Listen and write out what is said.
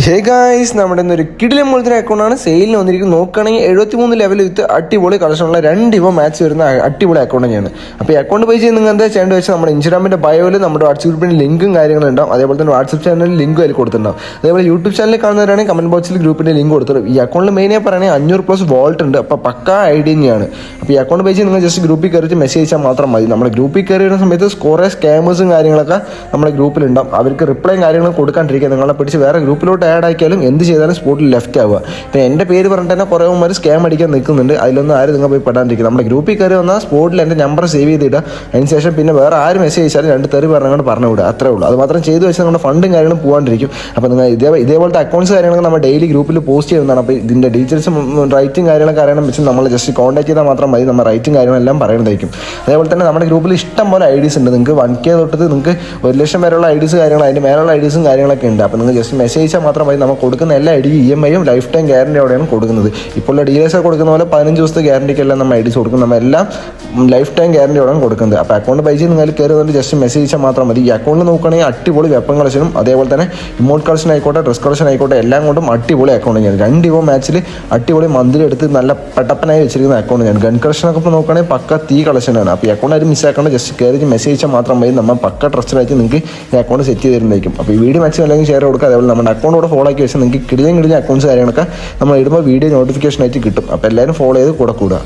Hey guys, നമ്മുടെ ഒരു കിടിലം പോലത്തെ അക്കൗണ്ടാണ് സെയിലിന് വന്നിരിക്കുന്നത്. നോക്കുകയാണെങ്കിൽ 73 ലെവൽ വിത്ത് അടിപൊളി കളക്ഷനുള്ള 2 ഇവ മാച്ച് വരുന്ന അടിപൊളി അക്കൗണ്ട് തന്നെയാണ്. അപ്പോൾ ഈ അക്കൗണ്ട് പൈസ നിങ്ങൾ എന്താ ചെയ്യേണ്ടത് വെച്ചാൽ നമ്മുടെ ഇൻസ്റ്റാഗ്രാമിൻ്റെ ബയോയിൽ നമ്മുടെ വാട്സ്ആപ്പ് ഗ്രൂപ്പിൻ്റെ ലിങ്കും കാര്യങ്ങളും ഉണ്ടാവും. അതേപോലെ തന്നെ വാട്സ്ആപ്പ് ചാനലിൽ ലിങ്കും അതിൽ കൊടുത്തിട്ടുണ്ടാവും. അതേപോലെ യൂട്യൂബ് ചാനലിൽ കാണുന്നവരാണെങ്കിൽ കമന്റ് ബോക്സിൽ ഗ്രൂപ്പിൻ്റെ ലിങ്ക് കൊടുത്തിട്ടുണ്ട്. ഈ അക്കൗണ്ടിൽ മെയിനായി പറയുകയാണെങ്കിൽ 500+ വോൾട്ട് ഉണ്ട്. അപ്പോൾ പക്കാ ഐഡിയ തന്നെയാണ്. അപ്പോൾ ഈ അക്കൗണ്ട് പൈസ നിങ്ങൾ ജസ്റ്റ് ഗ്രൂപ്പിൽ കയറിയിട്ട് മെസ്സേജ് അയച്ചാൽ മാത്രം മതി. നമ്മുടെ ഗ്രൂപ്പിൽ കയറി വരുന്ന സമയത്ത് കുറേ സ്കാമേഴ്സും കാര്യങ്ങളൊക്കെ നമ്മുടെ ഗ്രൂപ്പിലുണ്ടാവും. അവർക്ക് റിപ്ലൈയും കാര്യങ്ങളും കൊടുക്കാണ്ടിരിക്കുക. നിങ്ങളെ പിടിച്ച് വേറെ ഗ്രൂപ്പിലോട്ട് ആഡ് ആക്കിയാലും എന്ത് ചെയ്താലും സ്പോട്ടിൽ ലെഫ്റ്റ് ആവുക. ഇപ്പം എൻ്റെ പേര് പറഞ്ഞിട്ട് തന്നെ കുറേ ഉമ്മാർ സ്കാം അടിക്കാൻ നിൽക്കുന്നുണ്ട്. അതിലൊന്നും ആരും നിങ്ങൾ പോയി പെടാണ്ടിരിക്കുക. നമ്മുടെ ഗ്രൂപ്പിൽ കയറി വന്നാൽ സ്പോട്ടിൽ എൻ്റെ നമ്പർ സേവ് ചെയ്തിടുക. അതിനുശേഷം പിന്നെ വേറെ ആര് മെസ്സേജ് അയച്ചാലും 2 തെറി പറഞ്ഞുകൊണ്ട് പറഞ്ഞു വിടുക. അത്രേ ഉള്ളൂ. അത് മാത്രം ചെയ്തു വെച്ചാൽ നമ്മുടെ ഫണ്ടും കാര്യങ്ങളും പോകാണ്ടിരിക്കും. അപ്പോൾ നിങ്ങൾ ഇതേപോലത്തെ അക്കൗണ്ട്സ് കാര്യങ്ങളൊക്കെ നമ്മൾ ഡെയിലി ഗ്രൂപ്പിൽ പോസ്റ്റ് ചെയ്യുന്നതാണ്. അപ്പോൾ ഇതിൻ്റെ ഡീറ്റെയിൽസും റൈറ്റും കാര്യങ്ങളൊക്കെ അറിയണം വെച്ച് നമ്മൾ ജസ്റ്റ് കോൺടാക്ട് ചെയ്താൽ മാത്രം മതി. നമ്മൾ റൈറ്റും കാര്യങ്ങളെല്ലാം പറയുന്നതായിരിക്കും. അതേപോലെ തന്നെ നമ്മുടെ ഗ്രൂപ്പിൽ ഇഷ്ടം പോലെ ഐഡീസ് ഉണ്ട്. നിങ്ങൾക്ക് 1K തൊട്ട് നിങ്ങൾക്ക് 1,00,000 വരെയുള്ള ഐഡീസ് കാര്യങ്ങൾ അതിൻ്റെ മേലുള്ള ഐഡീസും കാര്യങ്ങളൊക്കെ ഉണ്ട്. അപ്പോൾ നിങ്ങൾ ജസ്റ്റ് മെസ്സേജ് അയച്ചാൽ മാത്രം മതി. നമ്മൾ കൊടുക്കുന്ന എല്ലാ ഐഡിയും EMI ലൈഫ് ടൈം ഗ്യാരണ്ടിയോടെയാണ് കൊടുക്കുന്നത്. ഇപ്പോൾ ഉള്ള ഡീലേഴ്സൊക്കെ കൊടുക്കുന്ന പോലെ 15 ദിവസത്തെ ഗ്യാരണ്ടിക്കെല്ലാം നമ്മൾ ഐഡീസ് കൊടുക്കും. നമ്മളെല്ലാം ലൈഫ് ടൈം ഗ്യാരണ്ടിയോടെയാണ് കൊടുക്കുന്നത്. അപ്പോൾ അക്കൗണ്ട് പൈസ നിങ്ങൾ കയറി വന്നിട്ട് ജസ്റ്റ് മെസ്സേജ് അയച്ചാൽ മാത്രം മതി. ഈ അക്കൗണ്ടിൽ നോക്കുകയാണെങ്കിൽ അടിപൊളി വെപ്പൺ കളക്ഷനും അതേപോലെ തന്നെ ഇമോട്ട് കളക്ഷൻ ആയിക്കോട്ടെ ഡ്രസ് കളക്ഷൻ ആയിക്കോട്ടെ എല്ലാം കൊണ്ടും അടിപൊളി അക്കൗണ്ട് തന്നെയാണ്. 2 ഇവോ മാച്ചിൽ അടിപൊളി മന്തിൽ എടുത്ത് നല്ല പെട്ടപ്പനായി വെച്ചിരിക്കുന്ന അക്കൗണ്ട് തന്നെയാണ്. ഗൺ കളക്ഷനൊക്കെ ഇപ്പോൾ നോക്കുകയാണെങ്കിൽ പക്ക തീ കളക്ഷനാണ്. അപ്പോൾ ഈ അക്കൗണ്ട് ആരും മിസ്സാക്കേണ്ട. ജസ്റ്റ് കയറി മെസ്സേജ് അയച്ചാൽ മാത്രം മതി. നമ്മൾ പക്ക ട്രസ്റ്റഡായിട്ട് നിങ്ങൾക്ക് ഈ അക്കൗണ്ട് സെറ്റ് ചെയ്ത് തരുന്നതായിരിക്കും. അപ്പോൾ ഈ വീഡിയോ മാക്സിമം അല്ലെങ്കിൽ ഷെയർ കൊടുക്കുക. അതേപോലെ നമ്മുടെ അക്കൗണ്ടോടെ ഫോളോ ആക്കി വെച്ചാൽ നിങ്ങൾക്ക് കിടിലം അക്കൗണ്ട്സ് കാര്യങ്ങളൊക്കെ നമ്മൾ ഇടുമ്പോൾ വീഡിയോ നോട്ടിഫിക്കേഷൻ ആയിട്ട് കിട്ടും. അപ്പോൾ എല്ലാവരും ഫോളോ ചെയ്ത് കൂടെ കൂടുക.